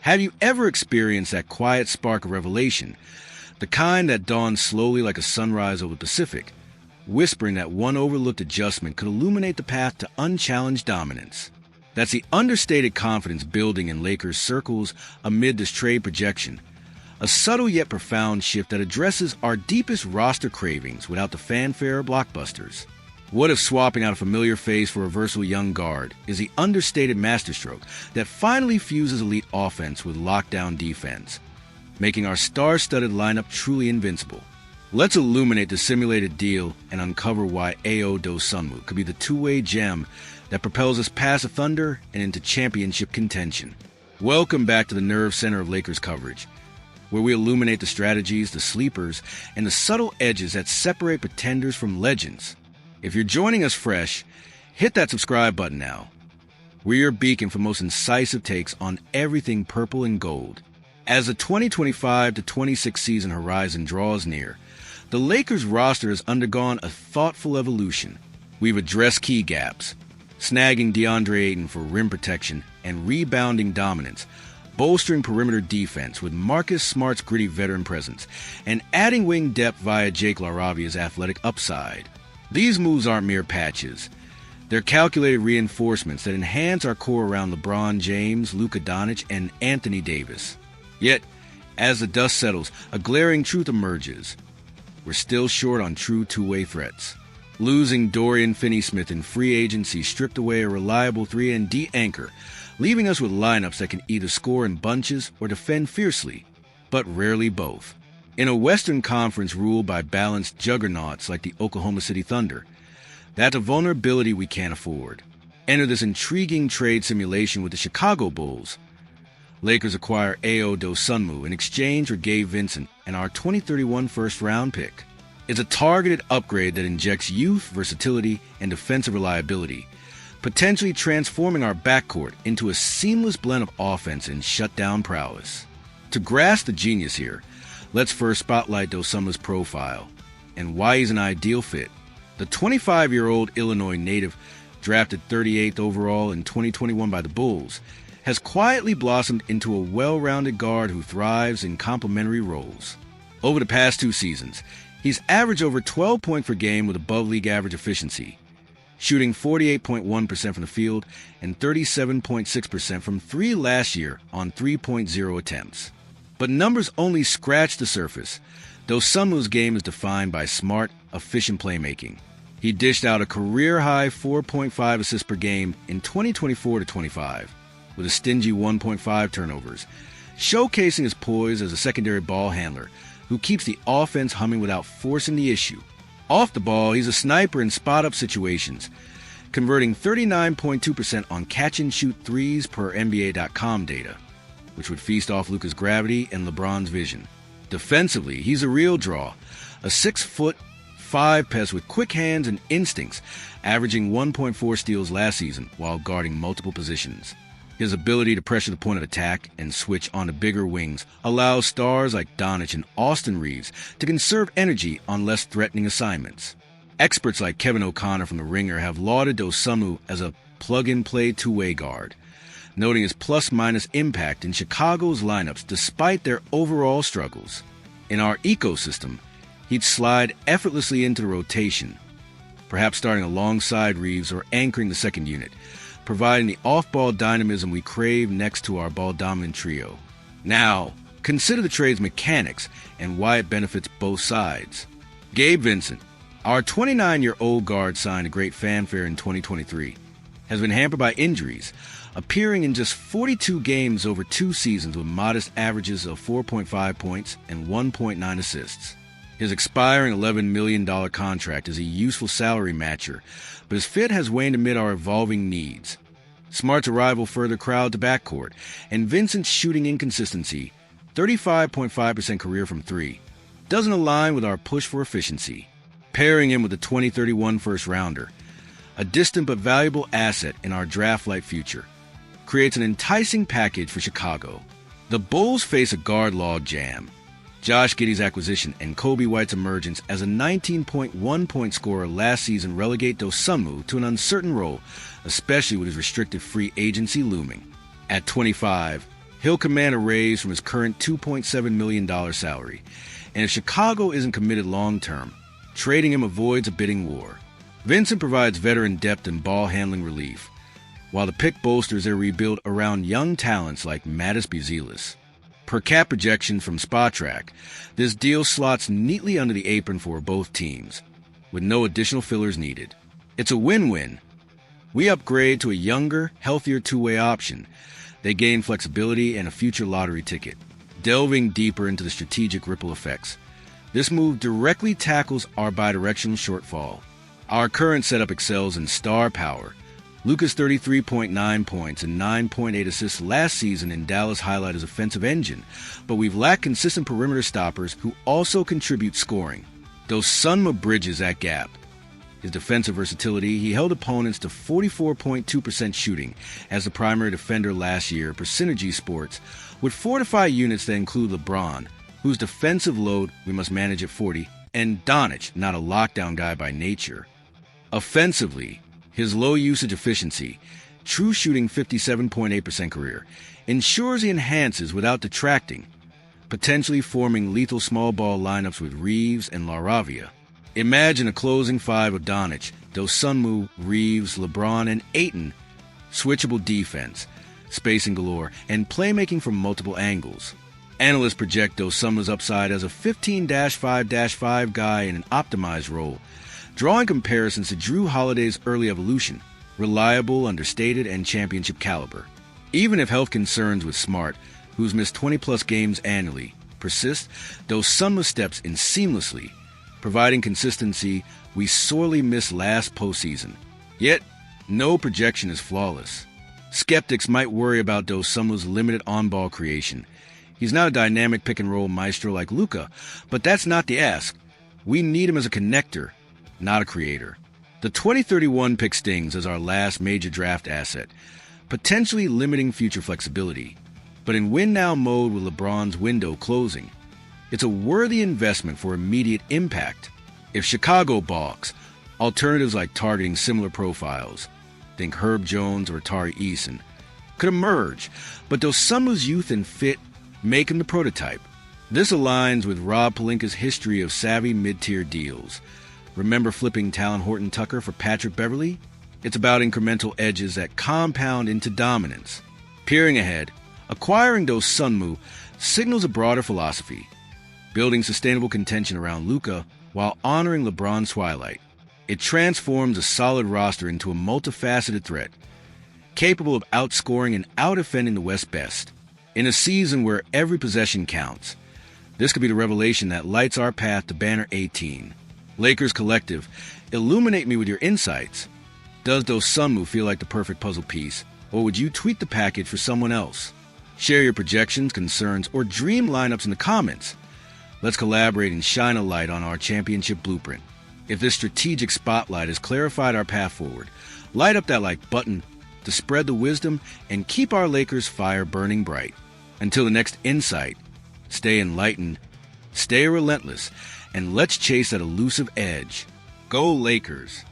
Have you ever experienced that quiet spark of revelation, the kind that dawns slowly like a sunrise over the Pacific, whispering that one overlooked adjustment could illuminate the path to unchallenged dominance? That's the understated confidence building in Lakers circles amid this trade projection, a subtle yet profound shift that addresses our deepest roster cravings without the fanfare or blockbusters. What if swapping out a familiar face for a versatile young guard is the understated masterstroke that finally fuses elite offense with lockdown defense, making our star-studded lineup truly invincible? Let's illuminate the simulated deal and uncover why Ayo Dosunmu could be the two-way gem that propels us past the Thunder and into championship contention. Welcome back to the nerve center of Lakers coverage, where we illuminate the strategies, the sleepers, and the subtle edges that separate pretenders from legends. If you're joining us fresh, hit that subscribe button now. We're your beacon for most incisive takes on everything purple and gold. As the 2025-26 season horizon draws near, the Lakers roster has undergone a thoughtful evolution. We've addressed key gaps, snagging DeAndre Ayton for rim protection and rebounding dominance, bolstering perimeter defense with Marcus Smart's gritty veteran presence, and adding wing depth via Jake LaRavia's athletic upside. These moves aren't mere patches. They're calculated reinforcements that enhance our core around LeBron James, Luka Doncic, and Anthony Davis. Yet, as the dust settles, a glaring truth emerges. We're still short on true two-way threats. Losing Dorian Finney-Smith in free agency stripped away a reliable 3-and-D anchor, leaving us with lineups that can either score in bunches or defend fiercely, but rarely both. In a Western Conference ruled by balanced juggernauts like the Oklahoma City Thunder, that's a vulnerability we can't afford. Enter this intriguing trade simulation with the Chicago Bulls. Lakers acquire Ayo Dosunmu in exchange for Gabe Vincent and our 2031 first-round pick. It's a targeted upgrade that injects youth, versatility, and defensive reliability, potentially transforming our backcourt into a seamless blend of offense and shutdown prowess. To grasp the genius here, let's first spotlight Dosunmu's profile and why he's an ideal fit. The 25-year-old Illinois native, drafted 38th overall in 2021 by the Bulls, has quietly blossomed into a well-rounded guard who thrives in complementary roles. Over the past 2 seasons, he's averaged over 12 points per game with above-league average efficiency, shooting 48.1% from the field and 37.6% from three last year on 3.0 attempts. But numbers only scratch the surface. Dosunmu's game is defined by smart, efficient playmaking. He dished out a career-high 4.5 assists per game in 2024-25, with a stingy 1.5 turnovers, showcasing his poise as a secondary ball handler who keeps the offense humming without forcing the issue. Off the ball, he's a sniper in spot-up situations, converting 39.2% on catch-and-shoot threes per NBA.com data, which would feast off Luka's gravity and LeBron's vision. Defensively, he's a real draw, a 6'5" pest with quick hands and instincts, averaging 1.4 steals last season while guarding multiple positions. His ability to pressure the point of attack and switch onto bigger wings allows stars like Doncic and Austin Reeves to conserve energy on less threatening assignments. Experts like Kevin O'Connor from The Ringer have lauded Dosunmu as a plug-and-play two-way guard, noting his plus-minus impact in Chicago's lineups despite their overall struggles. In our ecosystem, he'd slide effortlessly into the rotation, perhaps starting alongside Reeves or anchoring the second unit, providing the off-ball dynamism we crave next to our ball-dominant trio. Now, consider the trade's mechanics and why it benefits both sides. Gabe Vincent, our 29-year-old guard signed to great fanfare in 2023, has been hampered by injuries, appearing in just 42 games over 2 seasons with modest averages of 4.5 points and 1.9 assists. His expiring $11 million contract is a useful salary matcher, but his fit has waned amid our evolving needs. Smart's arrival further crowded the backcourt, and Vincent's shooting inconsistency, 35.5% career from 3, doesn't align with our push for efficiency. Pairing him with the 2031 first-rounder, a distant but valuable asset in our draft-like future, creates an enticing package for Chicago. The Bulls face a guard log jam. Josh Giddey's acquisition and Kobe White's emergence as a 19.1-point scorer last season relegate Dosunmu to an uncertain role, especially with his restricted free agency looming. At 25, He'll command a raise from his current $2.7 million salary. And if Chicago isn't committed long-term, trading him avoids a bidding war. Vincent provides veteran depth and ball-handling relief, while the pick bolsters their rebuild around young talents like Mattis Buzelis. Per cap projections from Spotrac, this deal slots neatly under the apron for both teams, with no additional fillers needed. It's a win-win. We upgrade to a younger, healthier two-way option. They gain flexibility and a future lottery ticket. Delving deeper into the strategic ripple effects, this move directly tackles our bidirectional shortfall. Our current setup excels in star power. Luka's 33.9 points and 9.8 assists last season in Dallas highlight his offensive engine, but we've lacked consistent perimeter stoppers who also contribute scoring. Dosunmu bridges that gap. His defensive versatility, he held opponents to 44.2% shooting as the primary defender last year per Synergy Sports, would fortify units that include LeBron, whose defensive load we must manage at 40, and Doncic, not a lockdown guy by nature. Offensively, his low usage efficiency, true shooting 57.8% career, ensures he enhances without detracting, potentially forming lethal small ball lineups with Reeves and LaRavia. Imagine a closing five of Doncic, Dosunmu, Reeves, LeBron, and Ayton. Switchable defense, spacing galore, and playmaking from multiple angles. Analysts project Dosunmu's upside as a 15-5-5 guy in an optimized role, drawing comparisons to Drew Holiday's early evolution, reliable, understated, and championship caliber. Even if health concerns with Smart, who's missed 20-plus games annually, persist, Dosunmu steps in seamlessly, providing consistency we sorely missed last postseason. Yet, no projection is flawless. Skeptics might worry about Dosunmu's limited on-ball creation. He's not a dynamic pick-and-roll maestro like Luka, but that's not the ask. We need him as a connector, not a creator. The 2031 pick stings as our last major draft asset, potentially limiting future flexibility. But in win-now mode with LeBron's window closing, it's a worthy investment for immediate impact. If Chicago balks, alternatives like targeting similar profiles, think Herb Jones or Tari Eason, could emerge, but Dosunmu's youth and fit make him the prototype. This aligns with Rob Pelinka's history of savvy mid-tier deals. Remember flipping Talon Horton-Tucker for Patrick Beverley? It's about incremental edges that compound into dominance. Peering ahead, acquiring Dosunmu signals a broader philosophy, building sustainable contention around Luka while honoring LeBron's twilight. It transforms a solid roster into a multifaceted threat, capable of outscoring and out-defending the West best. In a season where every possession counts, this could be the revelation that lights our path to Banner 18. Lakers Collective, illuminate me with your insights. Does Dosunmu feel like the perfect puzzle piece, or would you tweak the package for someone else? Share your projections, concerns, or dream lineups in the comments. Let's collaborate and shine a light on our championship blueprint. If this strategic spotlight has clarified our path forward, light up that like button to spread the wisdom and keep our Lakers fire burning bright. Until the next insight, stay enlightened, stay relentless, and let's chase that elusive edge. Go Lakers!